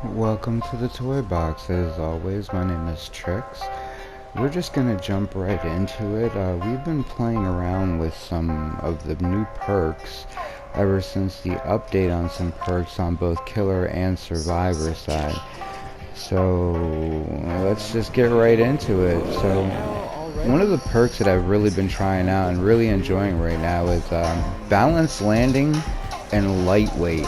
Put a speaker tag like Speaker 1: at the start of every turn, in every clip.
Speaker 1: Welcome to the toy box. As always, my name is Trix. We're just gonna jump right into it. We've been playing around with some of the new perks ever since the update on some perks on both killer and survivor side. So let's just get right into it. So one of the perks that I've really been trying out and really enjoying right now is balanced landing and lightweight.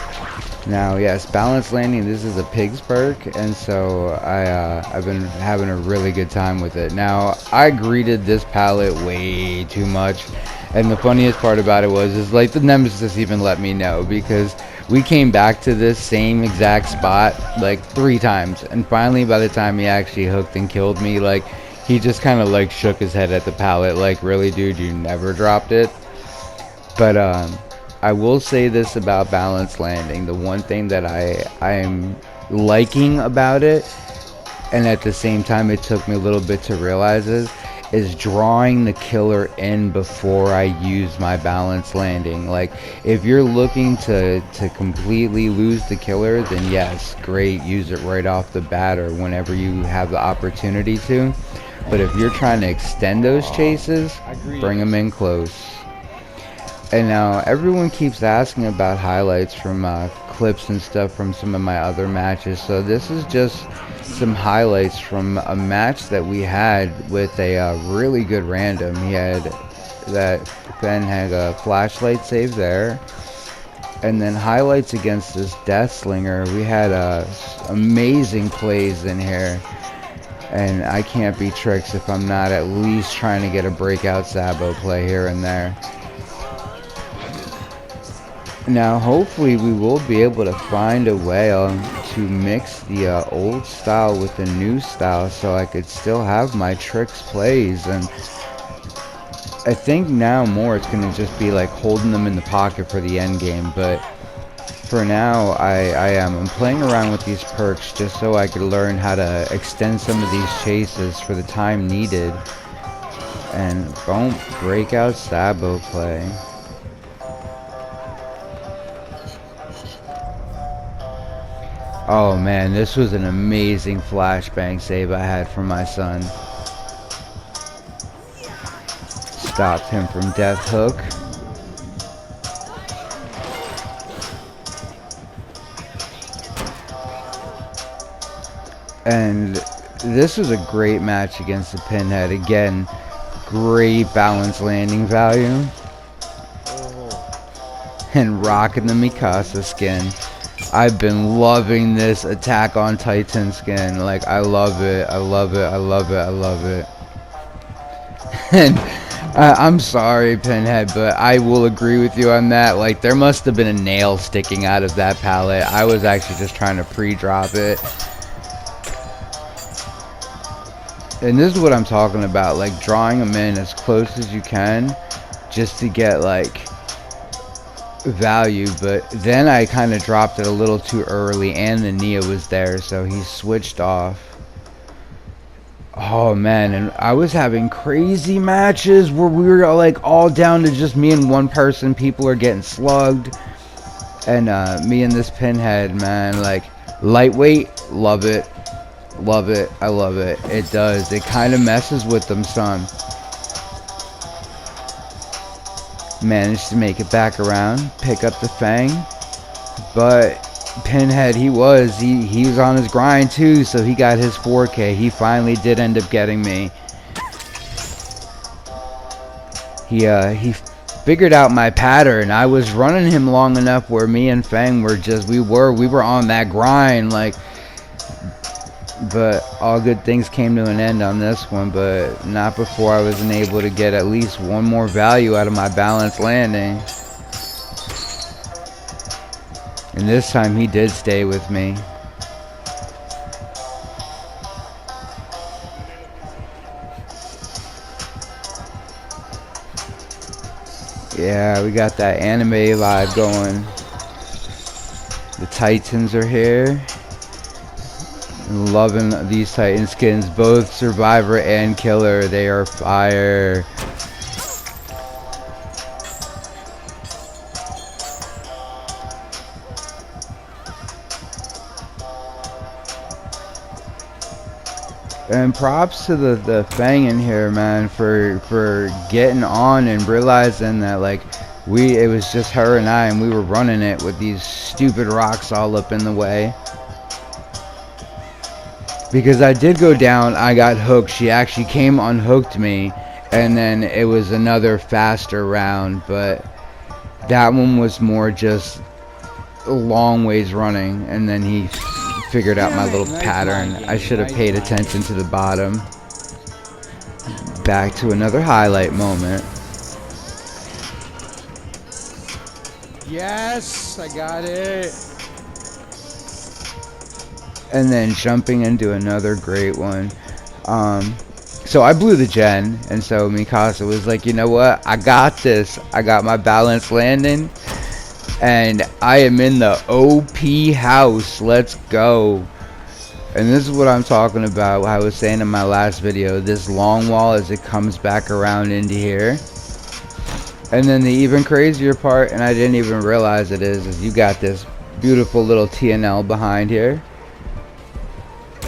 Speaker 1: Now, yes, balanced landing. This is a pig's perk, and so I've been having a really good time with it. Now, I greeted this palette way too much, and the funniest part about it is like the Nemesis even let me know, because we came back to this same exact spot like 3 times, and finally, by the time he actually hooked and killed me, like he just kind of like shook his head at the palette, like, really, dude, you never dropped it. But I will say this about balanced landing. The one thing that I am liking about it, and at the same time it took me a little bit to realize is drawing the killer in before I use my balanced landing. Like, if you're looking to completely lose the killer, then yes, great, use it right off the bat or whenever you have the opportunity to. But if you're trying to extend those chases, bring them in close. And now everyone keeps asking about highlights from clips and stuff from some of my other matches. So this is just some highlights from a match that we had with a really good random. He had that Ben had a flashlight save there. And then highlights against this Death Slinger. We had amazing plays in here. And I can't be Tricks if I'm not at least trying to get a breakout Sabo play here and there. Now, hopefully we will be able to find a way to mix the old style with the new style so I could still have my Tricks plays. And I think now more it's going to just be like holding them in the pocket for the end game. But for now, I'm playing around with these perks just so I could learn how to extend some of these chases for the time needed. And boom, breakout Sabo play. Oh man, this was an amazing flashbang save I had from my son. Stopped him from death hook. And this was a great match against the Pinhead. Again, great balance landing value. And rocking the Mikasa skin. I've been loving this Attack on Titan skin. Like, I love it. I love it. I love it. I love it. And I'm sorry, Pinhead, but I will agree with you on that. Like, there must have been a nail sticking out of that palette. I was actually just trying to pre-drop it. And this is what I'm talking about. Like, drawing them in as close as you can just to get, like, value. But then I kind of dropped it a little too early and the Nia was there, so he switched off. Oh man, and I was having crazy matches where we were like all down to just me and one person. People are getting slugged, and me and this Pinhead, man, like, lightweight, love it, love it, I love it. It does, it kind of messes with them, son. Managed to make it back around, pick up the Fang, but Pinhead, he was on his grind too, so he got his 4K. He finally did end up getting me. He figured out my pattern. I was running him long enough where me and Fang were just we were on that grind, like. But all good things came to an end on this one, but not before I wasn't able to get at least one more value out of my balanced landing. And this time he did stay with me. Yeah, we got that anime vibe going. The Titans are here. Loving these Titan skins, both Survivor and Killer. They are fire. And props to the Fang in here, man, for getting on and realizing that like it was just her and I, and we were running it with these stupid rocks all up in the way. Because I did go down, I got hooked. She actually came unhooked me, and then it was another faster round, but that one was more just a long ways running, and then he figured out my little pattern. I should have paid attention to the bottom. Back to another highlight moment.
Speaker 2: Yes, I got it.
Speaker 1: And then jumping into another great one. So I blew the gen, and so Mikasa was like, you know what, I got this. I got my balance landing, and I am in the OP house. Let's go. And this is what I'm talking about. I was saying in my last video, this long wall as it comes back around into here. And then the even crazier part, and I didn't even realize it is you got this beautiful little TNL behind here.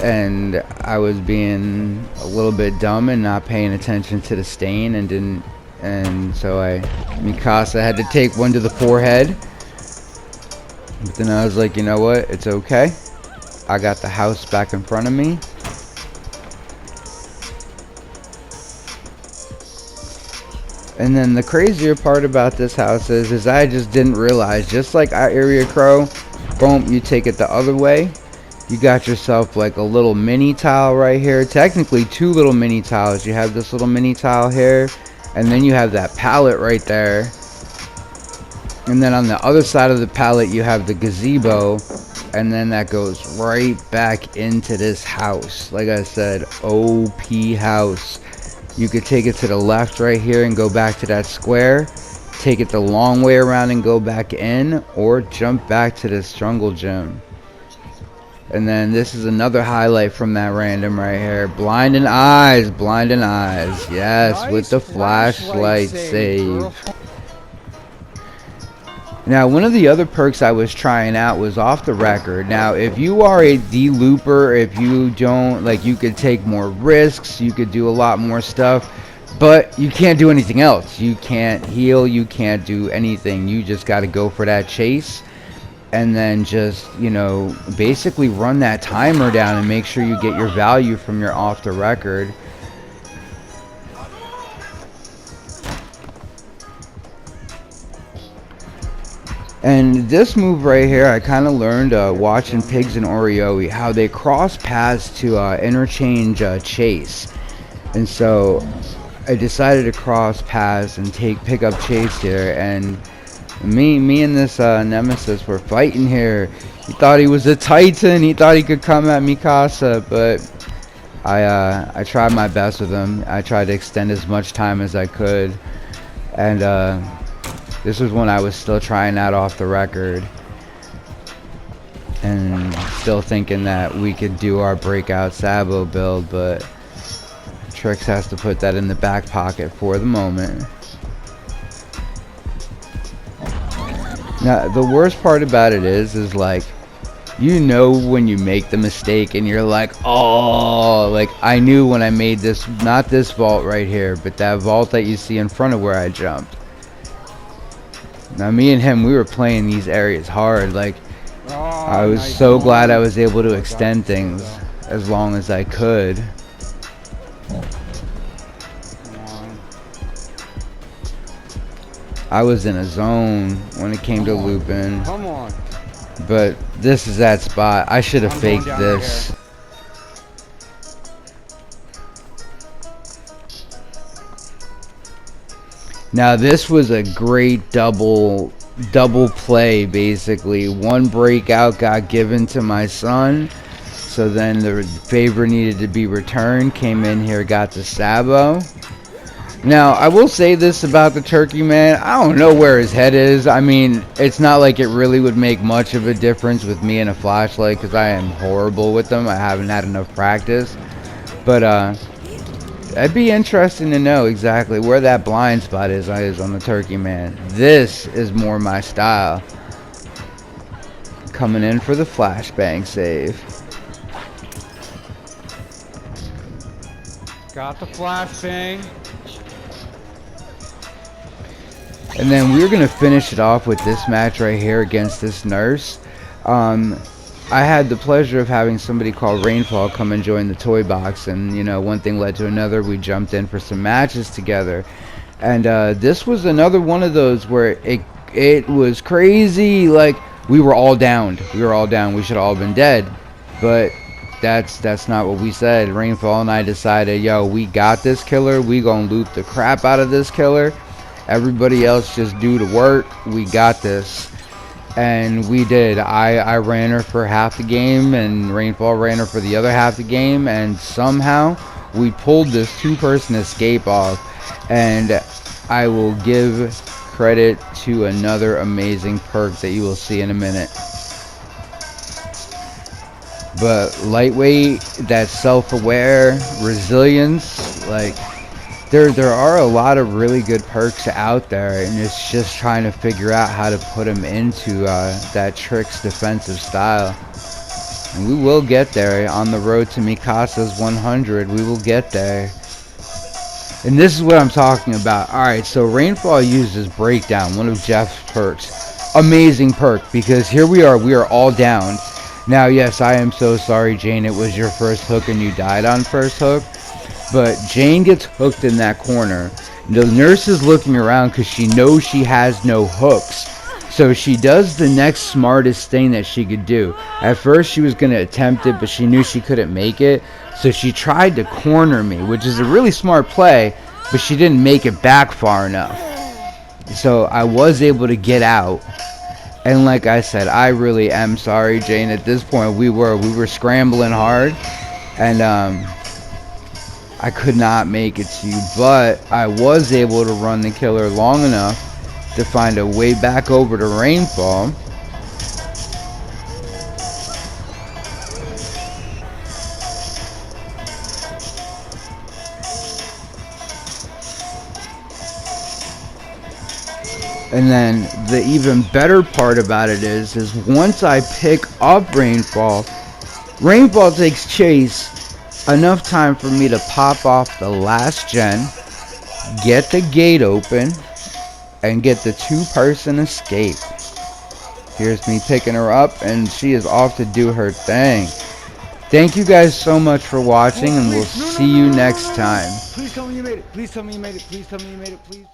Speaker 1: And I was being a little bit dumb and not paying attention to the stain, and so Mikasa had to take one to the forehead. But then I was like, you know what, it's okay. I got the house back in front of me. And then the crazier part about this house is I just didn't realize, just like our area crow, boom, you take it the other way. You got yourself like a little mini tile right here. Technically two little mini tiles. You have this little mini tile here, and then you have that pallet right there. And then on the other side of the pallet you have the gazebo, and then that goes right back into this house. Like I said, OP house. You could take it to the left right here and go back to that square. Take it the long way around and go back in, or jump back to this jungle gym. And then this is another highlight from that random right here. Blinding eyes, blinding eyes. Yes, nice, with the flashlight save. Now, one of the other perks I was trying out was off the record. Now, if you are a de-looper, if you don't, like, you could take more risks, you could do a lot more stuff, but you can't do anything else. You can't heal, you can't do anything. You just got to go for that chase. And then just, you know, basically run that timer down and make sure you get your value from your off the record. And this move right here, I kind of learned watching Pigs and Oreo how they cross paths to interchange chase. And so I decided to cross paths and pick up chase here, and me and this Nemesis were fighting here. He thought he was a Titan. He thought he could come at Mikasa, but I tried my best with him. I tried to extend as much time as I could, and this was when I was still trying out off the record and still thinking that we could do our breakout Sabo build, but Trix has to put that in the back pocket for the moment. Now, the worst part about it is like, you know when you make the mistake and you're like, oh, like I knew when I made this, not this vault right here, but that vault that you see in front of where I jumped. Now, me and him, we were playing these areas hard. Like, I was so glad I was able to extend things as long as I could. I was in a zone when it came to looping.
Speaker 2: Come on.
Speaker 1: But this is that spot. I should have faked this. Now this was a great double play basically. One breakout got given to my son. So then the favor needed to be returned. Came in here, got the Sabo. Now, I will say this about the turkey man. I don't know where his head is. I mean, it's not like it really would make much of a difference with me and a flashlight, because I am horrible with them. I haven't had enough practice. But, it'd be interesting to know exactly where that blind spot is on the turkey man. This is more my style. Coming in for the flashbang save.
Speaker 2: Got the flashbang.
Speaker 1: And then we're going to finish it off with this match right here against this nurse. I had the pleasure of having somebody called Rainfall come and join the toy box, and you know, one thing led to another. We jumped in for some matches together, and this was another one of those where it was crazy. Like, we were all downed. We were all down. We should have all been dead, but that's not what we said. Rainfall and I decided, yo, we got this killer. We gonna loop the crap out of this killer. Everybody else just do the work. We got this. And we did. I ran her for half the game, and Rainfall ran her for the other half the game, and somehow we pulled this two-person escape off. And I will give credit to another amazing perk that you will see in a minute. But lightweight, that self-aware, resilience, like, there are a lot of really good perks out there, and it's just trying to figure out how to put them into that Trick's defensive style. And we will get there on the road to Mikasa's 100. We will get there. And this is what I'm talking about. Alright, so Rainfall uses Breakdown, one of Jeff's perks. Amazing perk, because here we are all down. Now, yes, I am so sorry, Jane, it was your first hook and you died on first hook. But Jane gets hooked in that corner. The nurse is looking around because she knows she has no hooks. So she does the next smartest thing that she could do. At first she was going to attempt it, but she knew she couldn't make it. So she tried to corner me, which is a really smart play, but she didn't make it back far enough. So I was able to get out. And like I said, I really am sorry, Jane. At this point, we were scrambling hard. And I could not make it to you, but I was able to run the killer long enough to find a way back over to Rainfall. And then the even better part about it is once I pick up Rainfall, Rainfall takes chase. Enough time for me to pop off the last gen, get the gate open, and get the two-person escape. Here's me picking her up, and she is off to do her thing. Thank you guys so much for watching, and we'll see you next time.
Speaker 2: Please tell me you made it. Please tell me you made it. Please tell me you made it. Please.